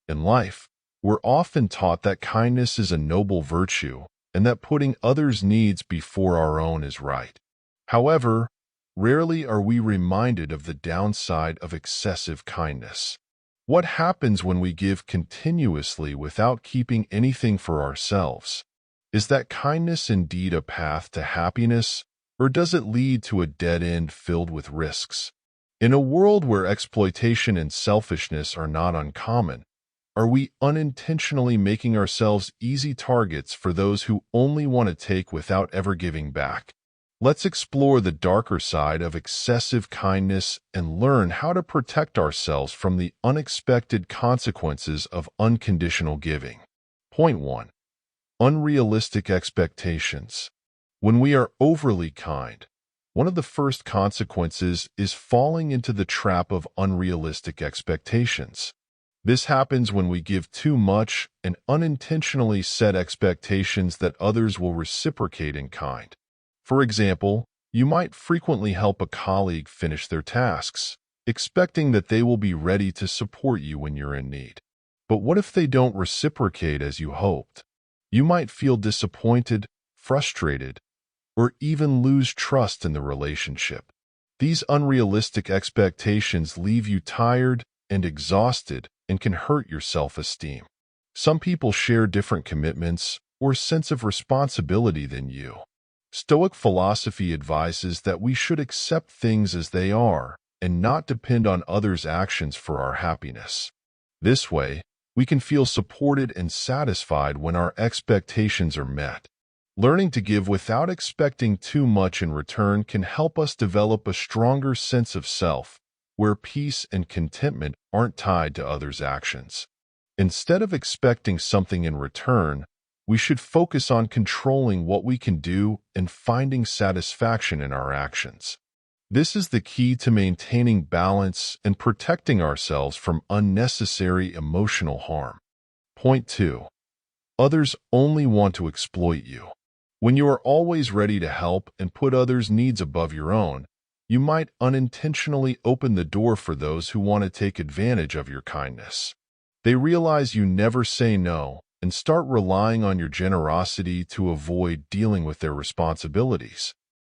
In life, we're often taught that kindness is a noble virtue and that putting others' needs before our own is right. However, rarely are we reminded of the downside of excessive kindness. What happens when we give continuously without keeping anything for ourselves? Is that kindness indeed a path to happiness, or does it lead to a dead end filled with risks? In a world where exploitation and selfishness are not uncommon, are we unintentionally making ourselves easy targets for those who only want to take without ever giving back? Let's explore the darker side of excessive kindness and learn how to protect ourselves from the unexpected consequences of unconditional giving. Point 1. Unrealistic expectations. When we are overly kind, one of the first consequences is falling into the trap of unrealistic expectations. This happens when we give too much and unintentionally set expectations that others will reciprocate in kind. For example, you might frequently help a colleague finish their tasks, expecting that they will be ready to support you when you're in need. But what if they don't reciprocate as you hoped? You might feel disappointed, frustrated, or even lose trust in the relationship. These unrealistic expectations leave you tired and exhausted and can hurt your self-esteem. Some people share different commitments or sense of responsibility than you. Stoic philosophy advises that we should accept things as they are and not depend on others' actions for our happiness. This way, we can feel supported and satisfied when our expectations are met. Learning to give without expecting too much in return can help us develop a stronger sense of self, where peace and contentment aren't tied to others' actions. Instead of expecting something in return, we should focus on controlling what we can do and finding satisfaction in our actions. This is the key to maintaining balance and protecting ourselves from unnecessary emotional harm. Point 2. Others only want to exploit you. When you are always ready to help and put others' needs above your own, you might unintentionally open the door for those who want to take advantage of your kindness. They realize you never say no and start relying on your generosity to avoid dealing with their responsibilities.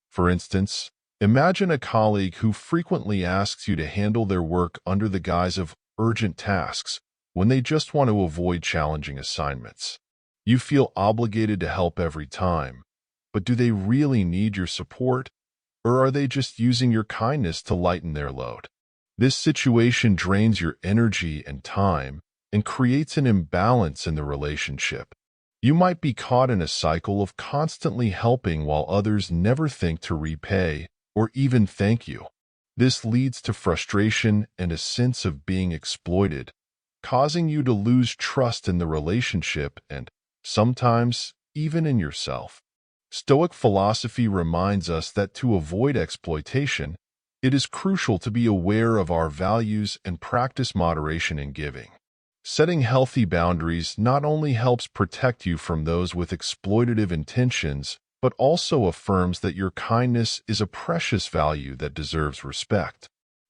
For instance, imagine a colleague who frequently asks you to handle their work under the guise of urgent tasks when they just want to avoid challenging assignments. You feel obligated to help every time, but do they really need your support? Or are they just using your kindness to lighten their load? This situation drains your energy and time and creates an imbalance in the relationship. You might be caught in a cycle of constantly helping while others never think to repay or even thank you. This leads to frustration and a sense of being exploited, causing you to lose trust in the relationship and, sometimes, even in yourself. Stoic philosophy reminds us that to avoid exploitation, it is crucial to be aware of our values and practice moderation in giving. Setting healthy boundaries not only helps protect you from those with exploitative intentions, but also affirms that your kindness is a precious value that deserves respect.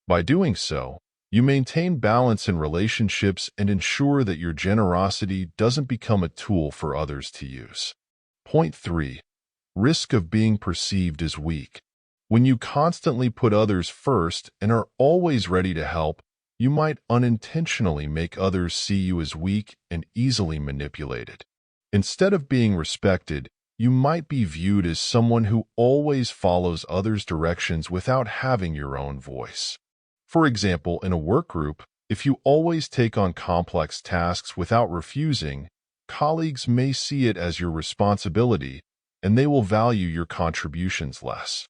By doing so, you maintain balance in relationships and ensure that your generosity doesn't become a tool for others to use. Point 3. Risk of being perceived as weak. When you constantly put others first and are always ready to help, you might unintentionally make others see you as weak and easily manipulated. Instead of being respected, you might be viewed as someone who always follows others' directions without having your own voice. For example, in a work group, if you always take on complex tasks without refusing, colleagues may see it as your responsibility, and they will value your contributions less.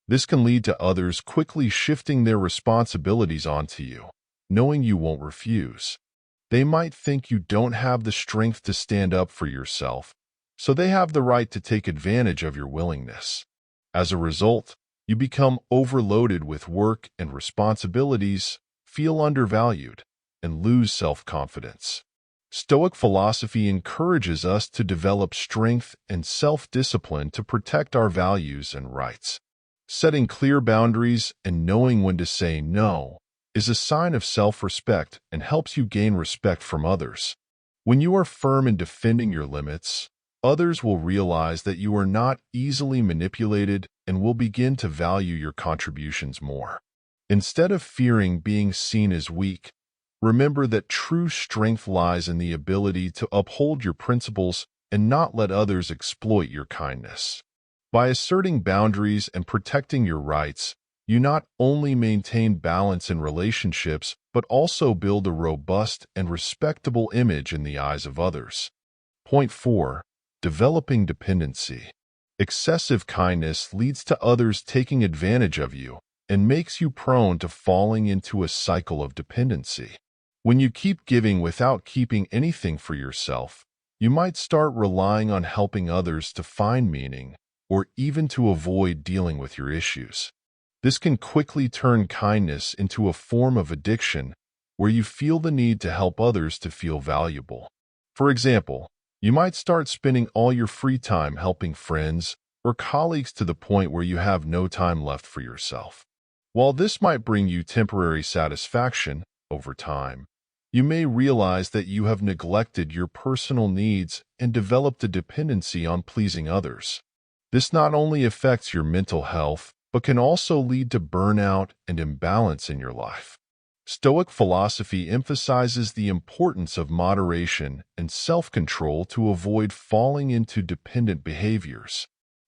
This can lead to others quickly shifting their responsibilities onto you, knowing you won't refuse. They might think you don't have the strength to stand up for yourself, so they have the right to take advantage of your willingness. As a result, you become overloaded with work and responsibilities, feel undervalued, and lose self-confidence. Stoic philosophy encourages us to develop strength and self-discipline to protect our values and rights. Setting clear boundaries and knowing when to say no is a sign of self-respect and helps you gain respect from others. When you are firm in defending your limits, others will realize that you are not easily manipulated and will begin to value your contributions more. Instead of fearing being seen as weak, remember that true strength lies in the ability to uphold your principles and not let others exploit your kindness. By asserting boundaries and protecting your rights, you not only maintain balance in relationships, but also build a robust and respectable image in the eyes of others. Point 4. Developing dependency. Excessive kindness leads to others taking advantage of you and makes you prone to falling into a cycle of dependency. When you keep giving without keeping anything for yourself, you might start relying on helping others to find meaning or even to avoid dealing with your issues. This can quickly turn kindness into a form of addiction where you feel the need to help others to feel valuable. For example, you might start spending all your free time helping friends or colleagues to the point where you have no time left for yourself. While this might bring you temporary satisfaction, over time, you may realize that you have neglected your personal needs and developed a dependency on pleasing others. This not only affects your mental health, but can also lead to burnout and imbalance in your life. Stoic philosophy emphasizes the importance of moderation and self-control to avoid falling into dependent behaviors.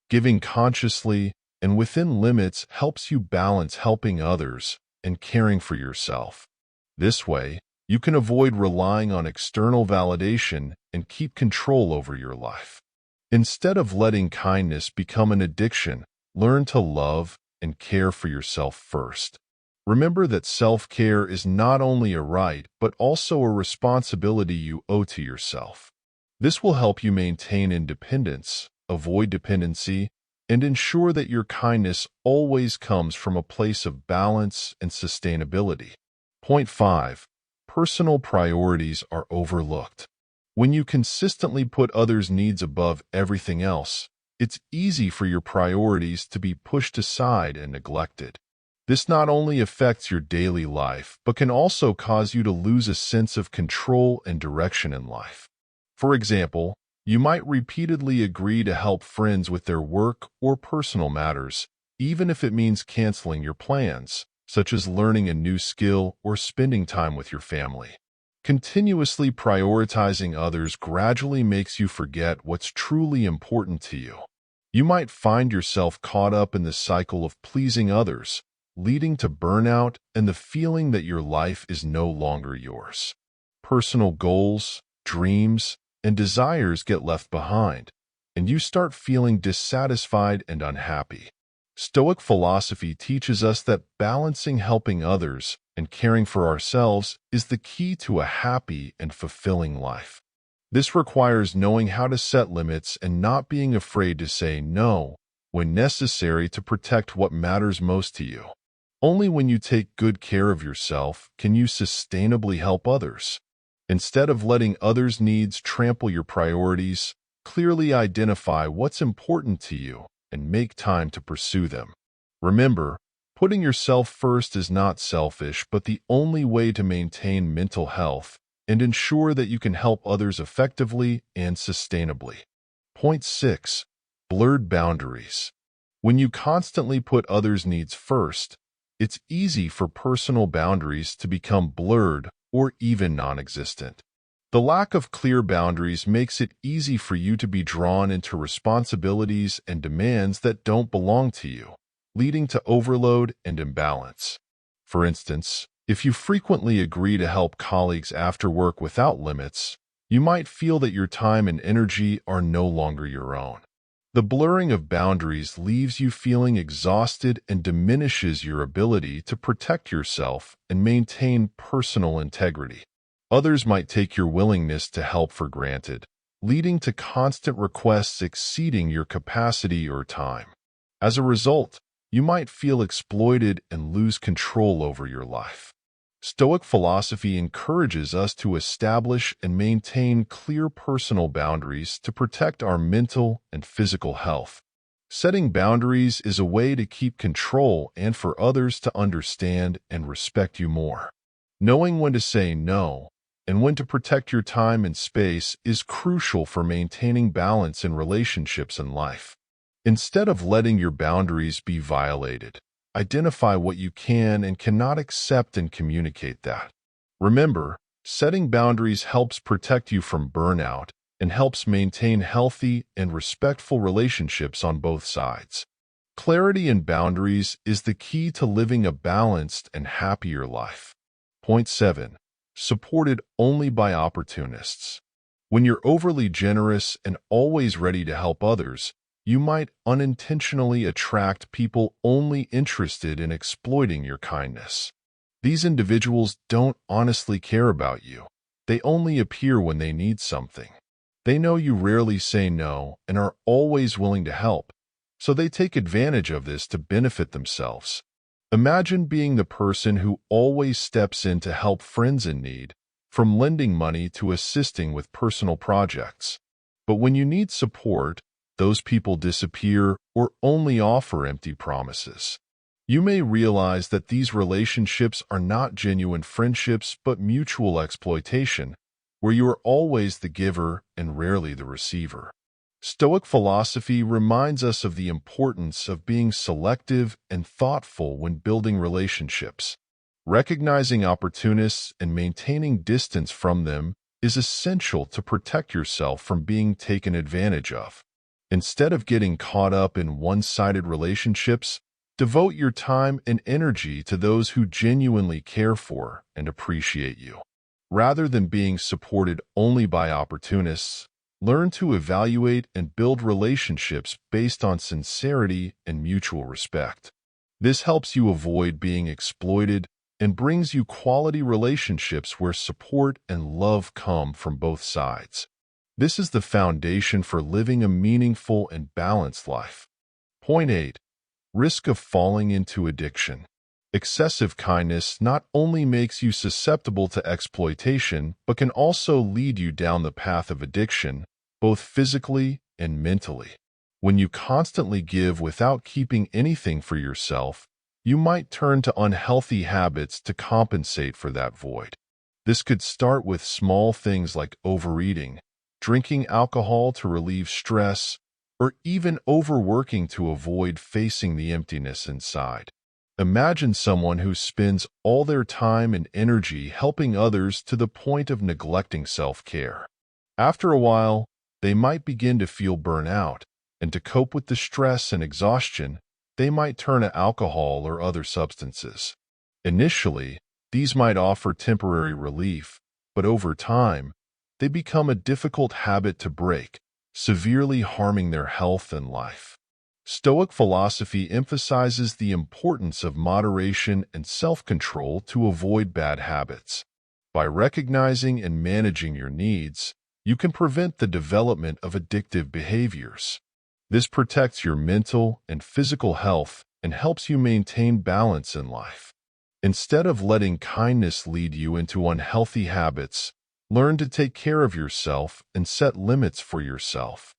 Giving consciously and within limits helps you balance helping others and caring for yourself. This way, you can avoid relying on external validation and keep control over your life. Instead of letting kindness become an addiction, learn to love and care for yourself first. Remember that self-care is not only a right, but also a responsibility you owe to yourself. This will help you maintain independence, avoid dependency, and ensure that your kindness always comes from a place of balance and sustainability. Point 5. Personal priorities are overlooked. When you consistently put others' needs above everything else, it's easy for your priorities to be pushed aside and neglected. This not only affects your daily life, but can also cause you to lose a sense of control and direction in life. For example, you might repeatedly agree to help friends with their work or personal matters, even if it means canceling your plans, such as learning a new skill or spending time with your family. Continuously prioritizing others gradually makes you forget what's truly important to you. You might find yourself caught up in the cycle of pleasing others, leading to burnout and the feeling that your life is no longer yours. Personal goals, dreams, and desires get left behind, and you start feeling dissatisfied and unhappy. Stoic philosophy teaches us that balancing helping others and caring for ourselves is the key to a happy and fulfilling life. This requires knowing how to set limits and not being afraid to say no when necessary to protect what matters most to you. Only when you take good care of yourself can you sustainably help others. Instead of letting others' needs trample your priorities, clearly identify what's important to you and make time to pursue them. Remember, putting yourself first is not selfish, but the only way to maintain mental health and ensure that you can help others effectively and sustainably. Point 6. Blurred boundaries. When you constantly put others' needs first, it's easy for personal boundaries to become blurred or even non-existent. The lack of clear boundaries makes it easy for you to be drawn into responsibilities and demands that don't belong to you, leading to overload and imbalance. For instance, if you frequently agree to help colleagues after work without limits, you might feel that your time and energy are no longer your own. The blurring of boundaries leaves you feeling exhausted and diminishes your ability to protect yourself and maintain personal integrity. Others might take your willingness to help for granted, leading to constant requests exceeding your capacity or time. As a result, you might feel exploited and lose control over your life. Stoic philosophy encourages us to establish and maintain clear personal boundaries to protect our mental and physical health. Setting boundaries is a way to keep control and for others to understand and respect you more. Knowing when to say no and when to protect your time and space is crucial for maintaining balance in relationships and life. Instead of letting your boundaries be violated, identify what you can and cannot accept and communicate that. Remember, setting boundaries helps protect you from burnout and helps maintain healthy and respectful relationships on both sides. Clarity and boundaries is the key to living a balanced and happier life. Point 7. Supported only by opportunists. When you're overly generous and always ready to help others, you might unintentionally attract people only interested in exploiting your kindness. These individuals don't honestly care about you. They only appear when they need something. They know you rarely say no and are always willing to help, so they take advantage of this to benefit themselves. Imagine being the person who always steps in to help friends in need, from lending money to assisting with personal projects. But when you need support, those people disappear or only offer empty promises. You may realize that these relationships are not genuine friendships but mutual exploitation, where you are always the giver and rarely the receiver. Stoic philosophy reminds us of the importance of being selective and thoughtful when building relationships. Recognizing opportunists and maintaining distance from them is essential to protect yourself from being taken advantage of. Instead of getting caught up in one-sided relationships, devote your time and energy to those who genuinely care for and appreciate you. Rather than being supported only by opportunists, learn to evaluate and build relationships based on sincerity and mutual respect. This helps you avoid being exploited and brings you quality relationships where support and love come from both sides. This is the foundation for living a meaningful and balanced life. Point 8. Risk of falling into addiction. Excessive kindness not only makes you susceptible to exploitation, but can also lead you down the path of addiction, both physically and mentally. When you constantly give without keeping anything for yourself, you might turn to unhealthy habits to compensate for that void. This could start with small things like overeating, drinking alcohol to relieve stress, or even overworking to avoid facing the emptiness inside. Imagine someone who spends all their time and energy helping others to the point of neglecting self-care. After a while, they might begin to feel burnout, and to cope with the stress and exhaustion, they might turn to alcohol or other substances. Initially, these might offer temporary relief, but over time, they become a difficult habit to break, severely harming their health and life. Stoic philosophy emphasizes the importance of moderation and self-control to avoid bad habits. By recognizing and managing your needs, you can prevent the development of addictive behaviors. This protects your mental and physical health and helps you maintain balance in life. Instead of letting kindness lead you into unhealthy habits, learn to take care of yourself and set limits for yourself.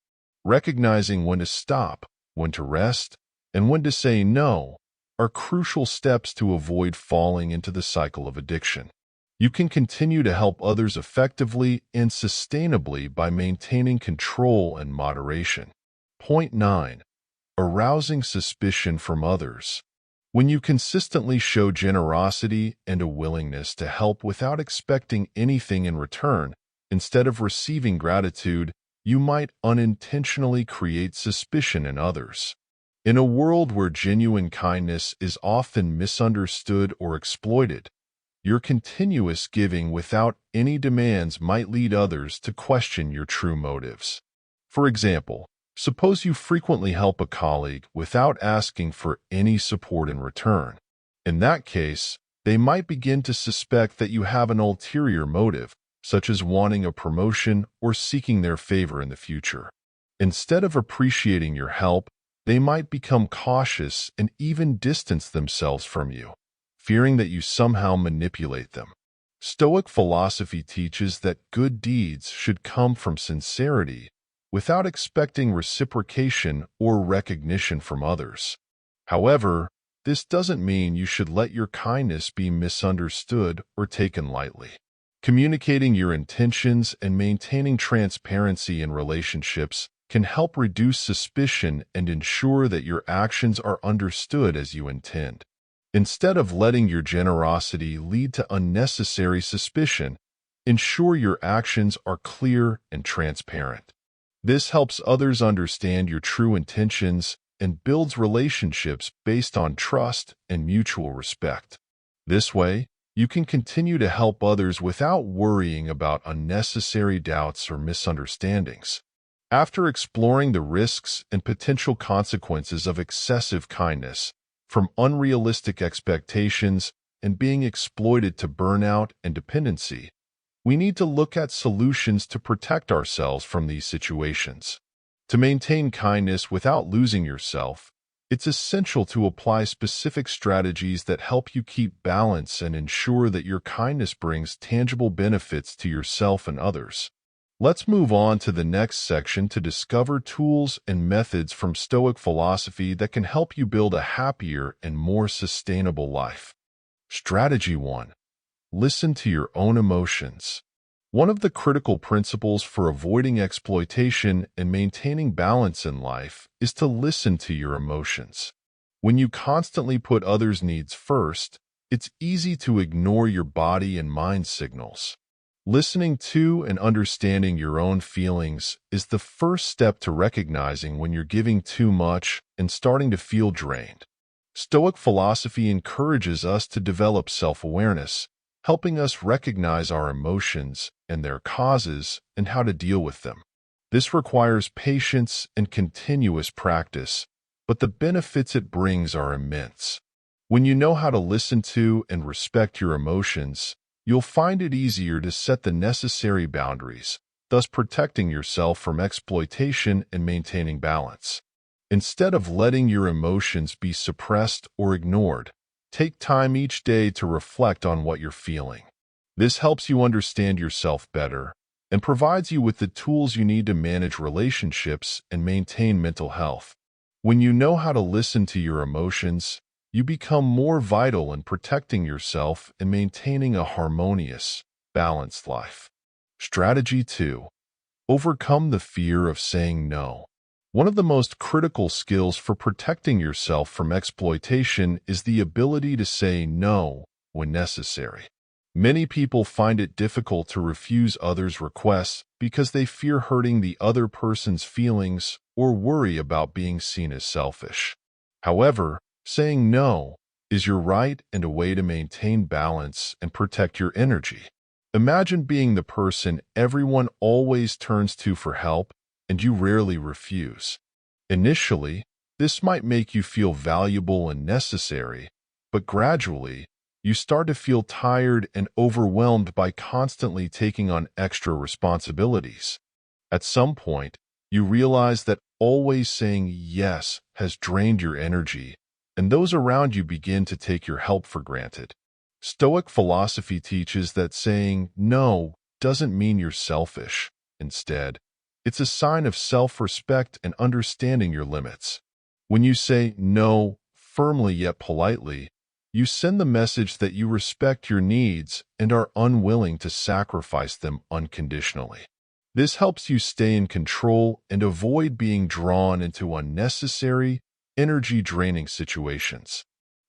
Recognizing when to stop, when to rest, and when to say no are crucial steps to avoid falling into the cycle of addiction. You can continue to help others effectively and sustainably by maintaining control and moderation. Point 9. Arousing suspicion from others. When you consistently show generosity and a willingness to help without expecting anything in return, instead of receiving gratitude, you might unintentionally create suspicion in others. In a world where genuine kindness is often misunderstood or exploited, your continuous giving without any demands might lead others to question your true motives. For example, suppose you frequently help a colleague without asking for any support in return. In that case, they might begin to suspect that you have an ulterior motive, such as wanting a promotion or seeking their favor in the future. Instead of appreciating your help, they might become cautious and even distance themselves from you, fearing that you somehow manipulate them. Stoic philosophy teaches that good deeds should come from sincerity, without expecting reciprocation or recognition from others. However, this doesn't mean you should let your kindness be misunderstood or taken lightly. Communicating your intentions and maintaining transparency in relationships can help reduce suspicion and ensure that your actions are understood as you intend. Instead of letting your generosity lead to unnecessary suspicion, ensure your actions are clear and transparent. This helps others understand your true intentions and builds relationships based on trust and mutual respect. This way, you can continue to help others without worrying about unnecessary doubts or misunderstandings. After exploring the risks and potential consequences of excessive kindness, from unrealistic expectations and being exploited to burnout and dependency, we need to look at solutions to protect ourselves from these situations. To maintain kindness without losing yourself, it's essential to apply specific strategies that help you keep balance and ensure that your kindness brings tangible benefits to yourself and others. Let's move on to the next section to discover tools and methods from Stoic philosophy that can help you build a happier and more sustainable life. Strategy 1. Listen to your own emotions. One of the critical principles for avoiding exploitation and maintaining balance in life is to listen to your emotions. When you constantly put others' needs first, it's easy to ignore your body and mind signals. Listening to and understanding your own feelings is the first step to recognizing when you're giving too much and starting to feel drained. Stoic philosophy encourages us to develop self-awareness, helping us recognize our emotions and their causes and how to deal with them. This requires patience and continuous practice, but the benefits it brings are immense. When you know how to listen to and respect your emotions, you'll find it easier to set the necessary boundaries, thus protecting yourself from exploitation and maintaining balance. Instead of letting your emotions be suppressed or ignored, take time each day to reflect on what you're feeling. This helps you understand yourself better and provides you with the tools you need to manage relationships and maintain mental health. When you know how to listen to your emotions, you become more vital in protecting yourself and maintaining a harmonious, balanced life. Strategy 2. Overcome the fear of saying no. One of the most critical skills for protecting yourself from exploitation is the ability to say no when necessary. Many people find it difficult to refuse others' requests because they fear hurting the other person's feelings or worry about being seen as selfish. However, saying no is your right and a way to maintain balance and protect your energy. Imagine being the person everyone always turns to for help and you rarely refuse. Initially, this might make you feel valuable and necessary, but gradually, you start to feel tired and overwhelmed by constantly taking on extra responsibilities. At some point, you realize that always saying yes has drained your energy, and those around you begin to take your help for granted. Stoic philosophy teaches that saying no doesn't mean you're selfish. Instead, it's a sign of self-respect and understanding your limits. When you say no firmly yet politely, you send the message that you respect your needs and are unwilling to sacrifice them unconditionally. This helps you stay in control and avoid being drawn into unnecessary, energy-draining situations.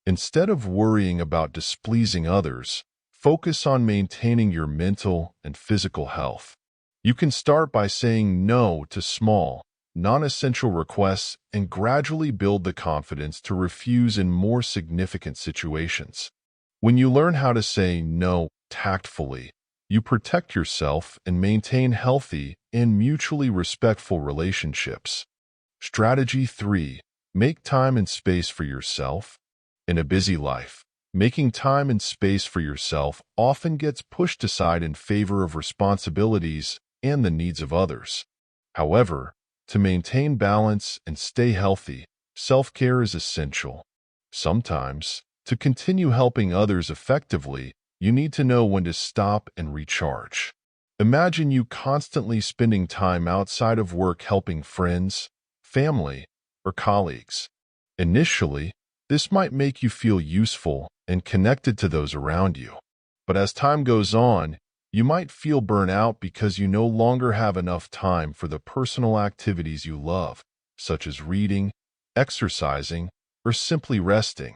Instead of worrying about displeasing others, focus on maintaining your mental and physical health. You can start by saying no to small, non-essential requests and gradually build the confidence to refuse in more significant situations. When you learn how to say no tactfully, you protect yourself and maintain healthy and mutually respectful relationships. Strategy 3. Make time and space for yourself. In a busy life, making time and space for yourself often gets pushed aside in favor of responsibilities and the needs of others. However, to maintain balance and stay healthy, self-care is essential. Sometimes, to continue helping others effectively, you need to know when to stop and recharge. Imagine you constantly spending time outside of work helping friends, family, or colleagues. Initially, this might make you feel useful and connected to those around you. But as time goes on, you might feel burnt out because you no longer have enough time for the personal activities you love, such as reading, exercising, or simply resting.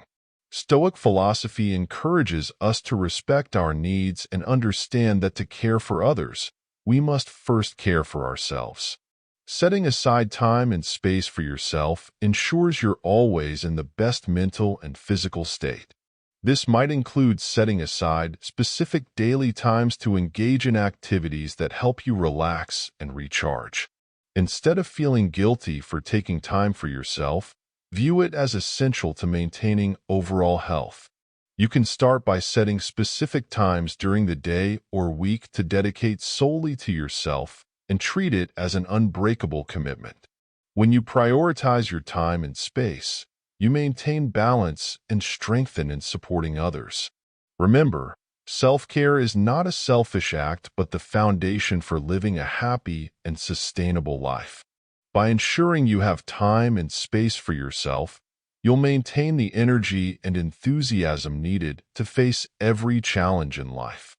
Stoic philosophy encourages us to respect our needs and understand that to care for others, we must first care for ourselves. Setting aside time and space for yourself ensures you're always in the best mental and physical state. This might include setting aside specific daily times to engage in activities that help you relax and recharge. Instead of feeling guilty for taking time for yourself, view it as essential to maintaining overall health. You can start by setting specific times during the day or week to dedicate solely to yourself and treat it as an unbreakable commitment. When you prioritize your time and space, you maintain balance and strengthen in supporting others. Remember, self-care is not a selfish act but the foundation for living a happy and sustainable life. By ensuring you have time and space for yourself, you'll maintain the energy and enthusiasm needed to face every challenge in life.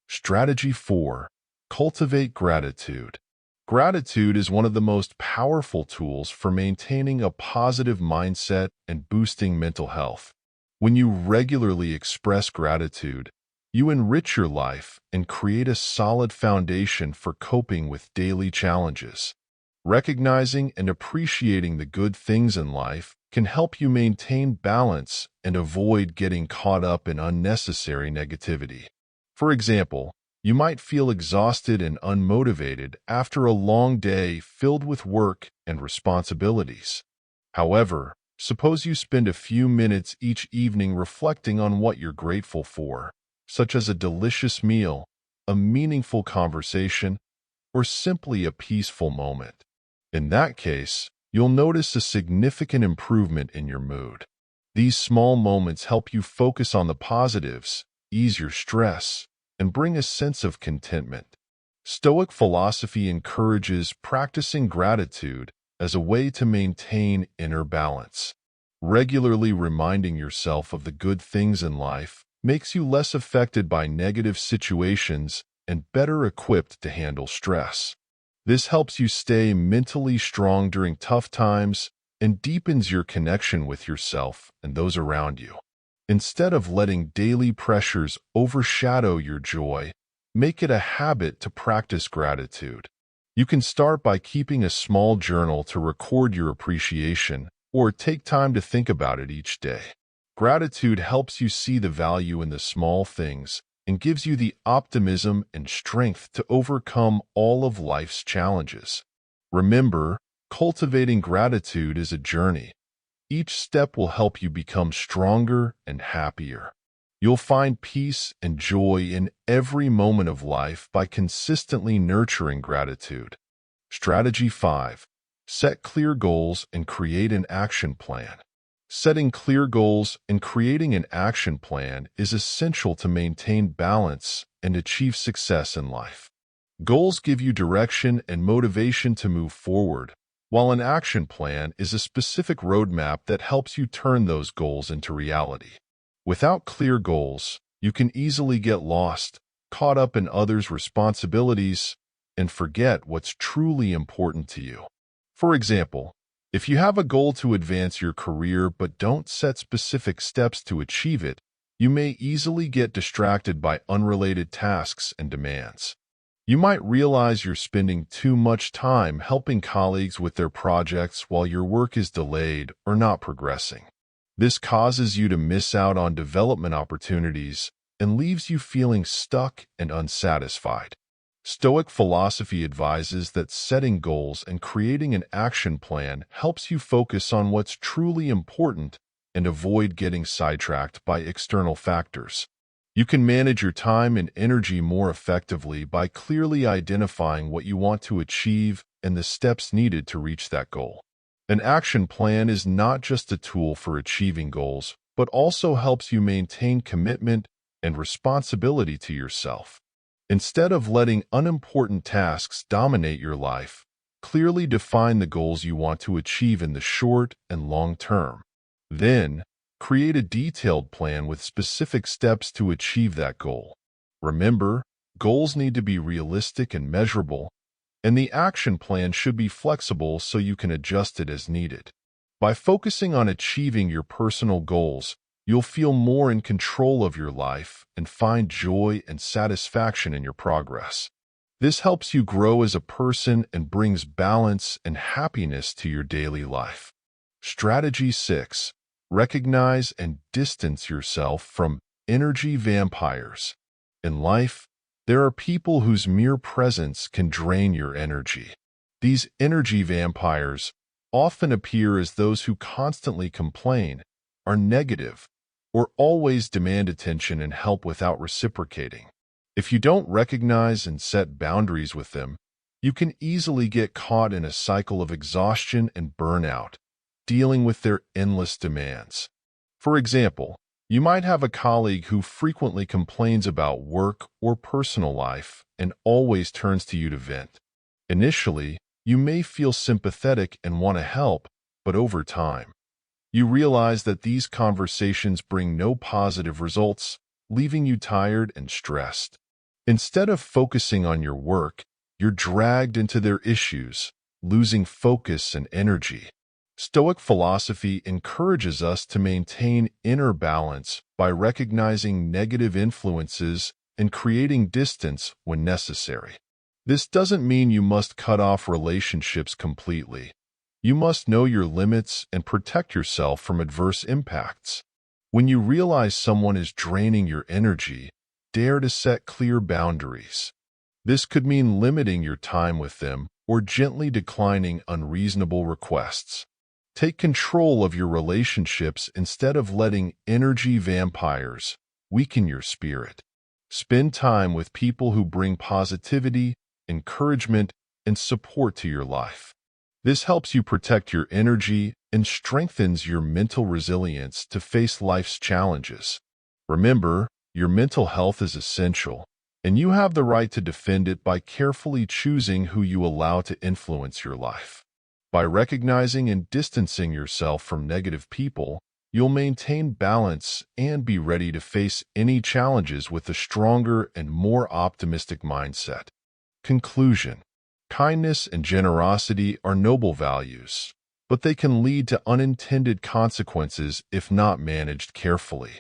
Strategy 4. Cultivate gratitude. Gratitude is one of the most powerful tools for maintaining a positive mindset and boosting mental health. When you regularly express gratitude, you enrich your life and create a solid foundation for coping with daily challenges. Recognizing and appreciating the good things in life can help you maintain balance and avoid getting caught up in unnecessary negativity. For example, you might feel exhausted and unmotivated after a long day filled with work and responsibilities. However, suppose you spend a few minutes each evening reflecting on what you're grateful for, such as a delicious meal, a meaningful conversation, or simply a peaceful moment. In that case, you'll notice a significant improvement in your mood. These small moments help you focus on the positives, ease your stress, and bring a sense of contentment. Stoic philosophy encourages practicing gratitude as a way to maintain inner balance. Regularly reminding yourself of the good things in life makes you less affected by negative situations and better equipped to handle stress. This helps you stay mentally strong during tough times and deepens your connection with yourself and those around you. Instead of letting daily pressures overshadow your joy, make it a habit to practice gratitude. You can start by keeping a small journal to record your appreciation or take time to think about it each day. Gratitude helps you see the value in the small things and gives you the optimism and strength to overcome all of life's challenges. Remember, cultivating gratitude is a journey. Each step will help you become stronger and happier. You'll find peace and joy in every moment of life by consistently nurturing gratitude. Strategy 5. Set clear goals and create an action plan. Setting clear goals and creating an action plan is essential to maintain balance and achieve success in life. Goals give you direction and motivation to move forward, while an action plan is a specific roadmap that helps you turn those goals into reality. Without clear goals, you can easily get lost, caught up in others' responsibilities, and forget what's truly important to you. For example, if you have a goal to advance your career but don't set specific steps to achieve it, you may easily get distracted by unrelated tasks and demands. You might realize you're spending too much time helping colleagues with their projects while your work is delayed or not progressing. This causes you to miss out on development opportunities and leaves you feeling stuck and unsatisfied. Stoic philosophy advises that setting goals and creating an action plan helps you focus on what's truly important and avoid getting sidetracked by external factors. You can manage your time and energy more effectively by clearly identifying what you want to achieve and the steps needed to reach that goal. An action plan is not just a tool for achieving goals, but also helps you maintain commitment and responsibility to yourself. Instead of letting unimportant tasks dominate your life, clearly define the goals you want to achieve in the short and long term. Then, create a detailed plan with specific steps to achieve that goal. Remember, goals need to be realistic and measurable, and the action plan should be flexible so you can adjust it as needed. By focusing on achieving your personal goals, you'll feel more in control of your life and find joy and satisfaction in your progress. This helps you grow as a person and brings balance and happiness to your daily life. Strategy 6. Recognize and distance yourself from energy vampires. In life, there are people whose mere presence can drain your energy. These energy vampires often appear as those who constantly complain, are negative, or always demand attention and help without reciprocating. If you don't recognize and set boundaries with them, you can easily get caught in a cycle of exhaustion and burnout, dealing with their endless demands. For example, you might have a colleague who frequently complains about work or personal life and always turns to you to vent. Initially, you may feel sympathetic and want to help, but over time, you realize that these conversations bring no positive results, leaving you tired and stressed. Instead of focusing on your work, you're dragged into their issues, losing focus and energy. Stoic philosophy encourages us to maintain inner balance by recognizing negative influences and creating distance when necessary. This doesn't mean you must cut off relationships completely. You must know your limits and protect yourself from adverse impacts. When you realize someone is draining your energy, dare to set clear boundaries. This could mean limiting your time with them or gently declining unreasonable requests. Take control of your relationships instead of letting energy vampires weaken your spirit. Spend time with people who bring positivity, encouragement, and support to your life. This helps you protect your energy and strengthens your mental resilience to face life's challenges. Remember, your mental health is essential, and you have the right to defend it by carefully choosing who you allow to influence your life. By recognizing and distancing yourself from negative people, you'll maintain balance and be ready to face any challenges with a stronger and more optimistic mindset. Conclusion. Kindness and generosity are noble values, but they can lead to unintended consequences if not managed carefully.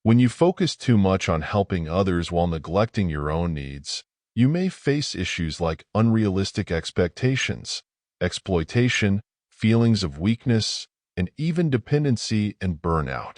When you focus too much on helping others while neglecting your own needs, you may face issues like unrealistic expectations, exploitation, feelings of weakness, and even dependency and burnout.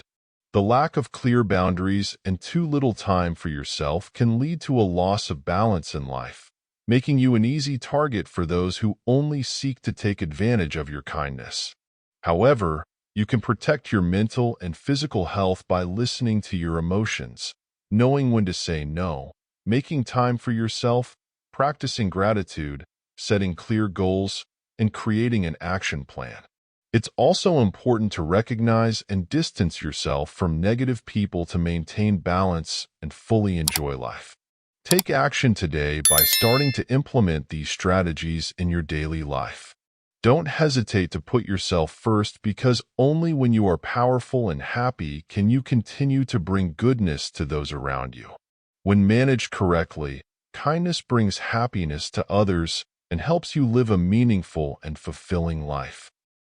The lack of clear boundaries and too little time for yourself can lead to a loss of balance in life, making you an easy target for those who only seek to take advantage of your kindness. However, you can protect your mental and physical health by listening to your emotions, knowing when to say no, making time for yourself, practicing gratitude, setting clear goals, and creating an action plan. It's also important to recognize and distance yourself from negative people to maintain balance and fully enjoy life. Take action today by starting to implement these strategies in your daily life. Don't hesitate to put yourself first, because only when you are powerful and happy can you continue to bring goodness to those around you. When managed correctly, kindness brings happiness to others and helps you live a meaningful and fulfilling life.